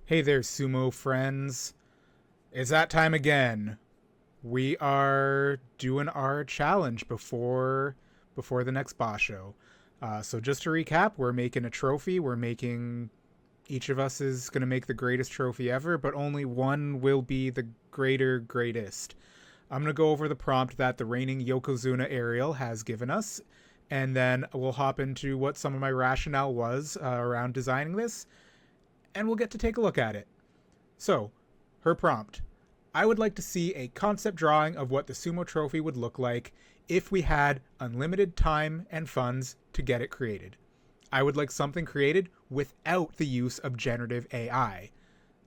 Hey there, sumo friends. It's that time again. We are doing our challenge before the next Basho. So just to recap, we're making a trophy. We're making each of us is going to make the greatest trophy ever, but only one will be the greatest. I'm going to go over the prompt that the reigning Yokozuna Ariel has given us, and then we'll hop into what some of my rationale was around designing this, and we'll get to take a look at it. So, her prompt. I would like to see a concept drawing of what the sumo trophy would look like if we had unlimited time and funds to get it created. I would like something created without the use of generative AI.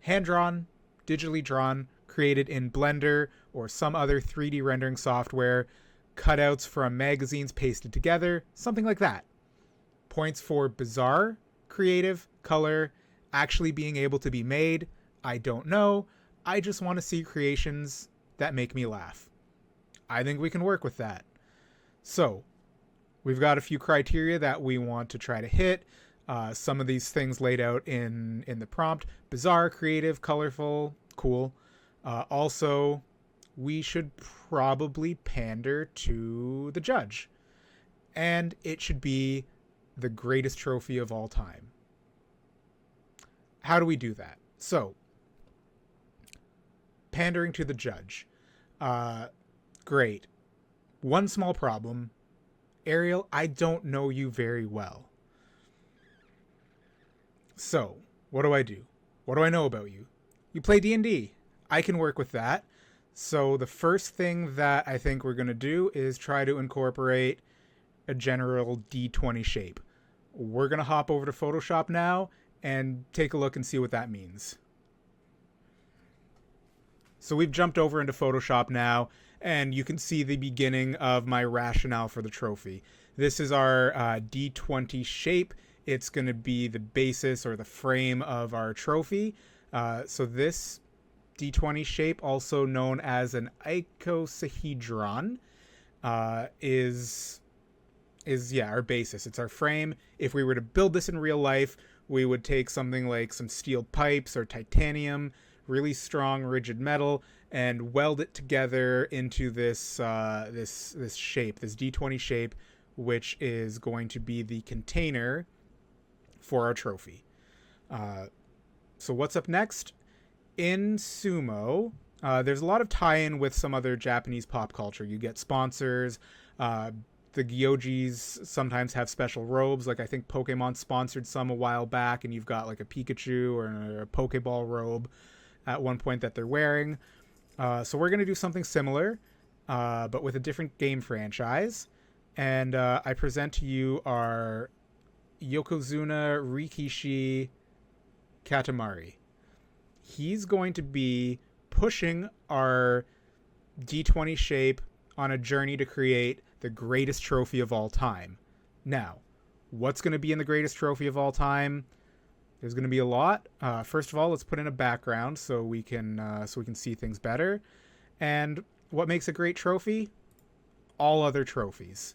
Hand drawn, digitally drawn, created in Blender or some other 3D rendering software, cutouts from magazines pasted together, something like that. Points for bizarre, creative, color, actually being able to be made, I don't know. I just want to see creations that make me laugh. I think we can work with that. So, we've got a few criteria that we want to try to hit. Some of these things laid out in the prompt. Bizarre, creative, colorful, cool. Also, we should probably pander to the judge. And it should be the greatest trophy of all time. How do we do that? So, pandering to the judge. Great. One small problem. Ariel, I don't know you very well. So, what do I do? What do I know about you? You play D&D. I can work with that. So the first thing that I think we're going to do is try to incorporate a general D20 shape. We're going to hop over to Photoshop now and take a look and see what that means. So we've jumped over into Photoshop now, and you can see the beginning of my rationale for the trophy. This is our D20 shape. It's going to be the basis or the frame of our trophy. So this D20 shape, also known as an icosahedron, is our basis. It's our frame. If we were to build this in real life, we would take something like some steel pipes or titanium, really strong, rigid metal, and weld it together into this this shape, this D20 shape, which is going to be the container for our trophy. So what's up next? In sumo, there's a lot of tie-in with some other Japanese pop culture. You get sponsors. The gyojis sometimes have special robes. Like I think Pokemon sponsored some a while back, and you've got like a Pikachu or a Pokeball robe at one point that they're wearing. So we're going to do something similar, but with a different game franchise. And I present to you our Yokozuna Rikishi Katamari. He's going to be pushing our D20 shape on a journey to create the greatest trophy of all time. Now, what's going to be in the greatest trophy of all time? There's going to be a lot. First of all, let's put in a background so we can see things better. And what makes a great trophy? All other trophies.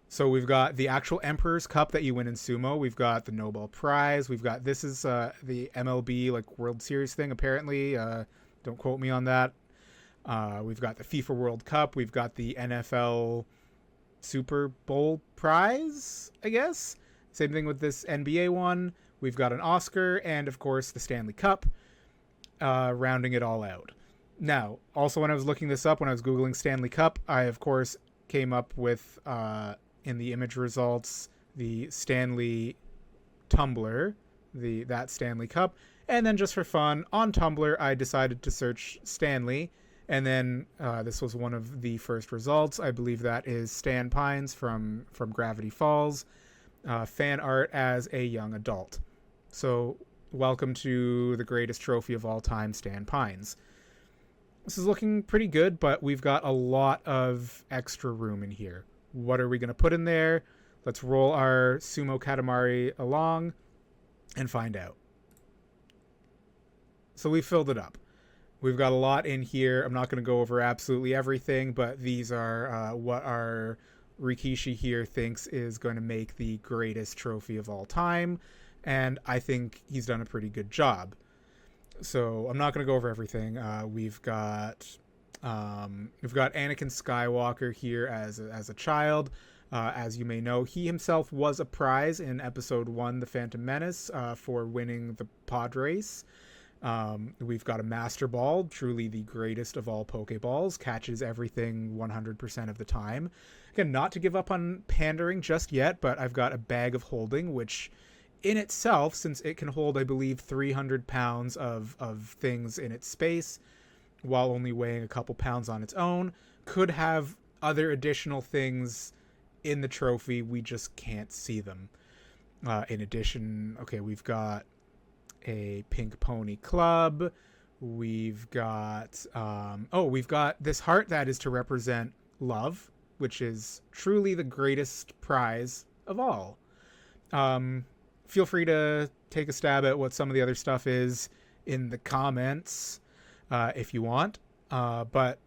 So we've got the actual Emperor's Cup that you win in sumo. We've got the Nobel Prize. We've got, this is the MLB like World Series thing apparently. Don't quote me on that. We've got the FIFA World Cup. We've got the NFL Super Bowl prize, I guess. Same thing with this NBA one. We've got an Oscar and, of course, the Stanley Cup, rounding it all out. Now, also when I was looking this up, when I was Googling Stanley Cup, I, of course, came up with, in the image results, the Stanley tumbler, that Stanley Cup. And then just for fun, on Tumblr, I decided to search Stanley. And then this was one of the first results. I believe that is Stan Pines from Gravity Falls. Fan art as a young adult. So welcome to the greatest trophy of all time, Stan Pines. This is looking pretty good, but we've got a lot of extra room in here. What are we going to put in there? Let's roll our Sumo Katamari along and find out. So we filled it up. We've got a lot in here. I'm not going to go over absolutely everything, but these are what our Rikishi here thinks is going to make the greatest trophy of all time, and I think he's done a pretty good job. So I'm not going to go over everything. We've got Anakin Skywalker here as a child. As you may know, he himself was a prize in Episode 1, The Phantom Menace, for winning the pod race. We've got a Master Ball, truly the greatest of all Pokeballs, catches everything 100% of the time. Again, not to give up on pandering just yet, but I've got a Bag of Holding, which in itself, since it can hold, I believe, 300 pounds of things in its space, while only weighing a couple pounds on its own, could have other additional things in the trophy. We just can't see them. In addition, okay, we've got a Pink Pony Club. We've got we've got this heart that is to represent love, which is truly the greatest prize of all. Feel free to take a stab at what some of the other stuff is in the comments if you want. But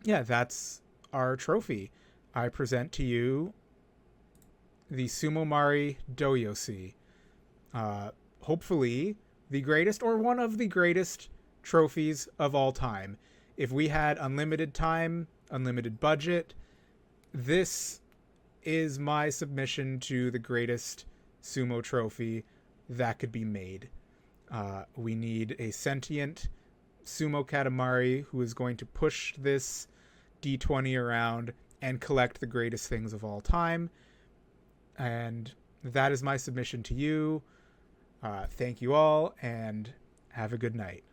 yeah, that's our trophy. I present to you the Sumomari Doyosi. Hopefully the greatest or one of the greatest trophies of all time. If we had unlimited time, unlimited budget, this is my submission to the greatest sumo trophy that could be made. We need a sentient sumo Katamari who is going to push this D20 around and collect the greatest things of all time. And that is my submission to you. Thank you all, and have a good night.